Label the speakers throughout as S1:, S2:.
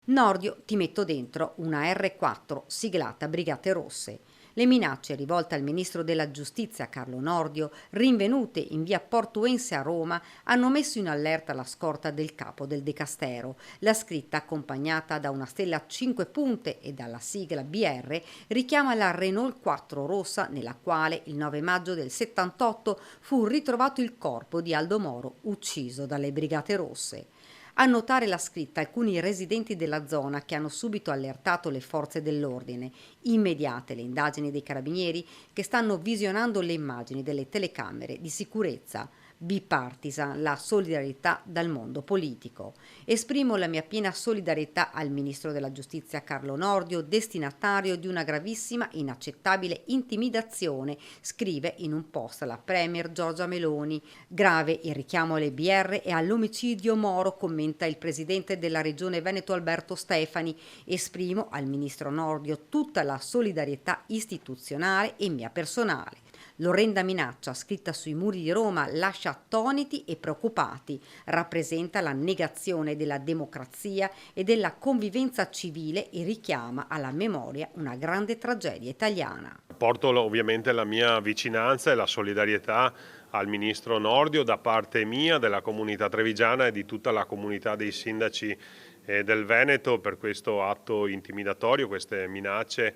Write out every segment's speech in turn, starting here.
S1: Nordio, ti metto dentro, una R4 siglata Brigate Rosse. Le minacce rivolte al ministro della Giustizia Carlo Nordio, rinvenute in via Portuense a Roma, hanno messo in allerta la scorta del capo del Dicastero. La scritta, accompagnata da una stella a 5 punte e dalla sigla BR, richiama la Renault 4 rossa nella quale il 9 maggio del 78 fu ritrovato il corpo di Aldo Moro ucciso dalle Brigate Rosse. A notare la scritta alcuni residenti della zona che hanno subito allertato le forze dell'ordine. Immediate le indagini dei carabinieri che stanno visionando le immagini delle telecamere di sicurezza. Bipartisan, la solidarietà dal mondo politico. Esprimo la mia piena solidarietà al ministro della Giustizia Carlo Nordio, destinatario di una gravissima e inaccettabile intimidazione, scrive in un post la premier Giorgia Meloni. Grave il richiamo alle BR e all'omicidio Moro, commenta il presidente della regione Veneto Alberto Stefani. Esprimo al ministro Nordio tutta la solidarietà istituzionale e mia personale. L'orrenda minaccia scritta sui muri di Roma lascia attoniti e preoccupati, rappresenta la negazione della democrazia e della convivenza civile e richiama alla memoria una grande tragedia italiana.
S2: Porto ovviamente la mia vicinanza e la solidarietà al ministro Nordio da parte mia, della comunità trevigiana e di tutta la comunità dei sindaci del Veneto per questo atto intimidatorio, queste minacce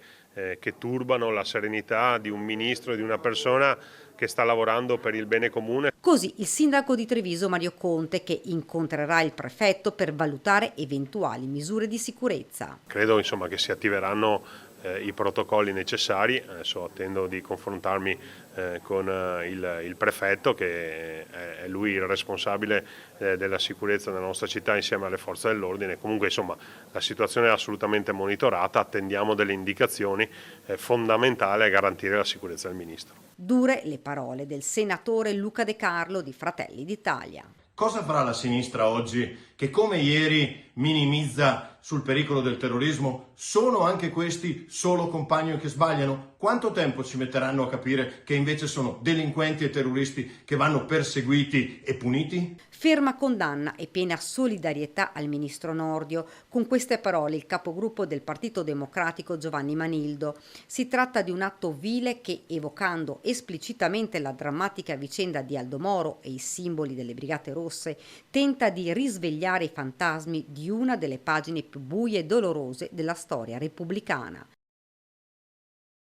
S2: che turbano la serenità di un ministro e di una persona che sta lavorando per il bene comune.
S1: Così il sindaco di Treviso Mario Conte, che incontrerà il prefetto per valutare eventuali misure di sicurezza.
S2: Credo che si attiveranno i protocolli necessari. Adesso attendo di confrontarmi con il prefetto, che è lui il responsabile della sicurezza della nostra città insieme alle forze dell'ordine. Comunque la situazione è assolutamente monitorata, attendiamo delle indicazioni. È fondamentale garantire la sicurezza del ministro.
S1: Dure le parole del senatore Luca De Carlo di Fratelli d'Italia.
S3: Cosa farà la sinistra oggi che, come ieri, minimizza sul pericolo del terrorismo? Sono anche questi solo compagni che sbagliano? Quanto tempo ci metteranno a capire che invece sono delinquenti e terroristi che vanno perseguiti e puniti?
S1: Ferma condanna e piena solidarietà al ministro Nordio. Con queste parole il capogruppo del Partito Democratico Giovanni Manildo. Si tratta di un atto vile che, evocando esplicitamente la drammatica vicenda di Aldo Moro e i simboli delle Brigate Rosse, tenta di risvegliare i fantasmi di una delle pagine più buie e dolorose della storia repubblicana.